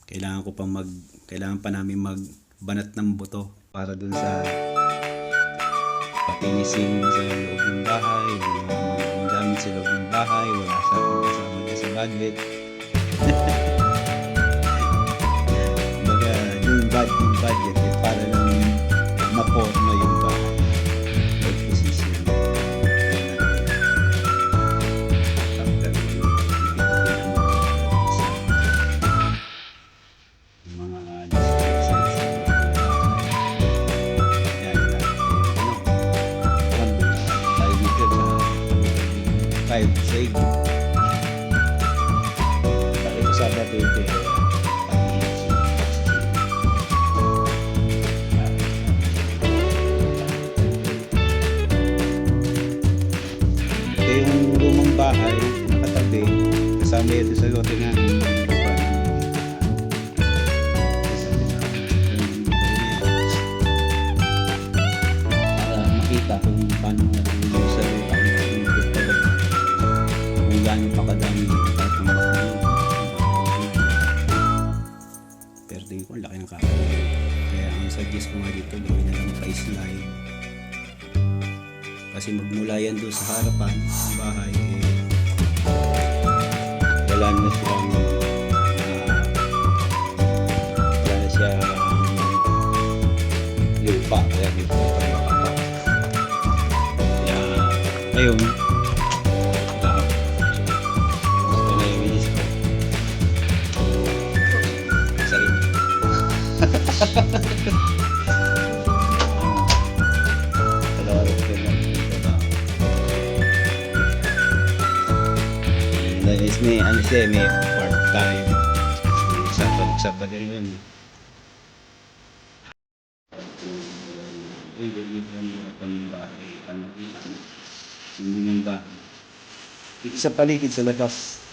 kailangan pa namin magbanat ng buto para dun sa papinising sa loob ng bahay, yung gamit sa loob ng bahay, wala sa kasama niya sa budget. Baga yung budget para lang maporma yung bahay. Right position. Say, ito sa dati ito yung lumang bahay nakatabi kasama ito sa lote nga para makita kung paano yung sa gano'n pa kadami kahit ang pero tingin ko laki ng kakalimutan kaya ang suggest ko nga dito gawin na lang pa-slide kasi magmula yan doon sa harapan ng bahay wala na siyang lupa kaya dito kaya ayun may ano siya may part time sabad din yun hindi nang ba sa paligid sa labas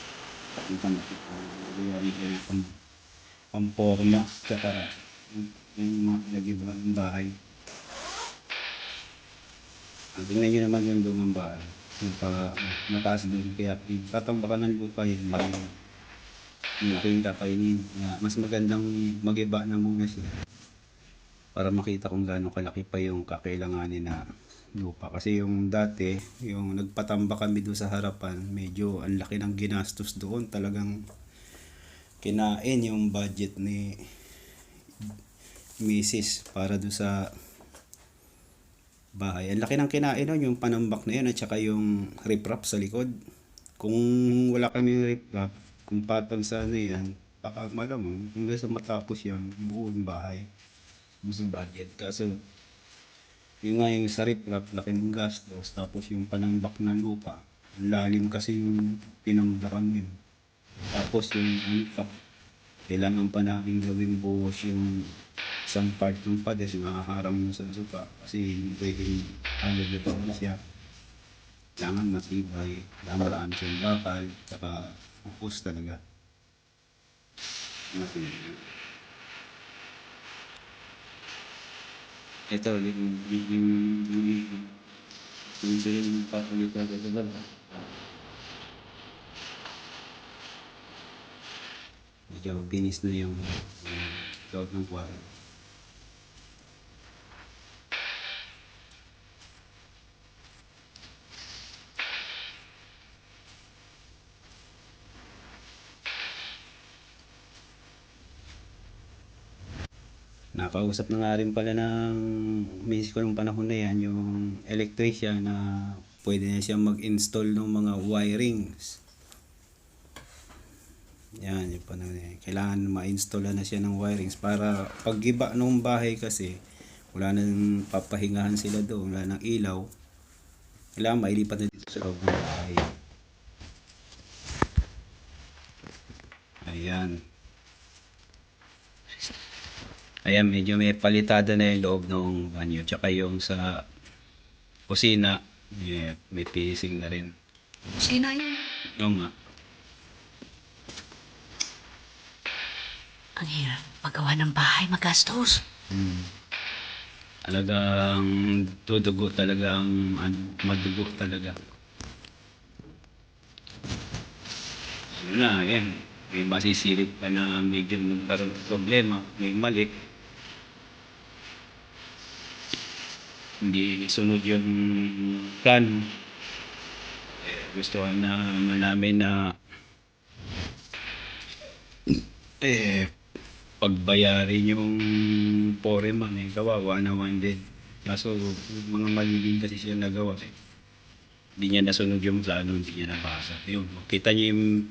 pamporma tsaka yung mga nag-iba ng bahay. Tingnan nyo naman yung lumang bahay. Mataas doon kaya tatambakan ng lupa yun. Yung kakainin. Mas magandang mag-iba na muna siya. Para makita kung gaano kalaki pa yung kakailanganin na lupa. Kasi yung dati, yung nagpatamba kami doon sa harapan, medyo ang laki ng ginastos doon. Talagang kinain yung budget ni Mrs. para doon sa bahay. Ang laki ng kinain nun, yung panambak na yun at saka yung riprap sa likod. Kung wala kami riprap, kung patang sa ano yan, baka malamang hanggang sa matapos yan, buong bahay. Buong budget. Kaso, yun nga yung sa riprap, laki ng gastos, tapos yung panambak ng lupa, lalim kasi yung pinambakan yun. Tapos yung kailangan pa namin gawing buhos yung isang part ng pader makaharang mo sa sopa kasi hindi pwedeng dito na siya kailangan matibay maraan siyang bakal saka upos talaga ito yung patuloy ka ito medyo binis na yung loob ng kwarto. Nakausap na nga rin pala ng miss ko nung panahon na yan, yung electrician na pwede na siyang mag-install ng mga wirings. Yan, yung panahon na yan. Kailangan ma-install na siya ng wirings para pag-iba ng bahay kasi wala nang papahingahan sila doon, wala nang ilaw. Kailangan mailipat na dito sa loob ng bahay. Ayan. Ayan, medyo may palitada na yung loob ng banyo. Tsaka yung sa kusina, may finishing na rin. Kusina yun? Oo nga. Ang hirap magawa ng bahay, magastos. Talagang tudugo talaga ang madugo talaga. Yun na, yan. may masisilip pa na medyo nagkaroon ng problema, may mali, hindi sunod yung plano. Gusto na namin na pagbayarin yung foreman kawawa naman din. Kaso yung mga mali din kasi siya nagawa Hindi niya nasunod yung plano, hindi niya nabasa. Yun, kita niyo yung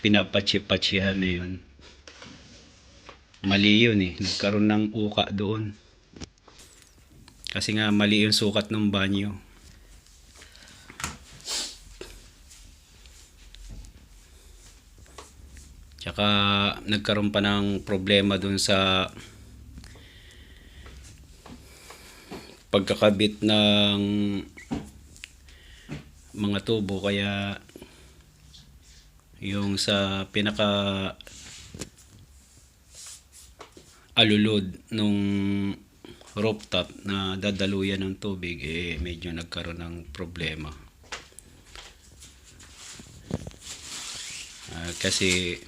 pinapatsi-patsihan na yun. Mali yun nagkaroon ng uka doon. Kasi nga mali yung sukat ng banyo. Tsaka nagkaroon pa ng problema dun sa pagkakabit ng mga tubo, kaya yung sa pinaka alulod nung rooftop na dadaluyan ng tubig medyo nagkaroon ng problema. Kasi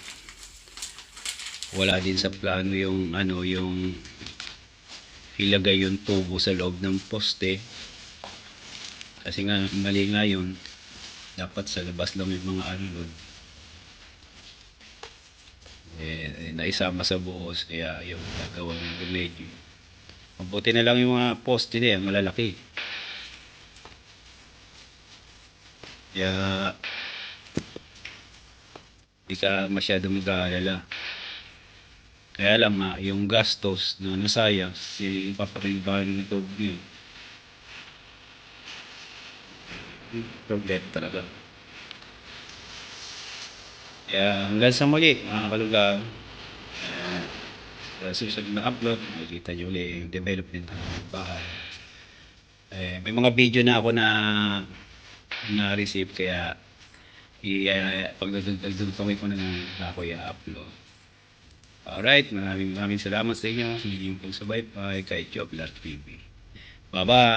wala din sa plano yung yung ilagay yung tubo sa loob ng poste, kasi nga mali nga yun, dapat sa labas lang yung mga alulod. Naisama sa buhos, kaya yung gagawang remedyo. Mabuti na lang yung mga poste na yan, malalaki. Kaya hindi ka masyadong mag-aalala. Kaya lang yung gastos na nasayang, ipaparibahan ng tubig yun. Problem talaga. Kaya hanggang sa muli, mga kalugar, sa susunod na upload, makikita nyo ulit yung development ng bahay. May mga video na ako na-receive, kaya pagdudugtungin ko na ako i-upload. Alright, maraming salamat sa inyo. Hindi yung pagsubaybay kay Job Lar TV. Bye-bye!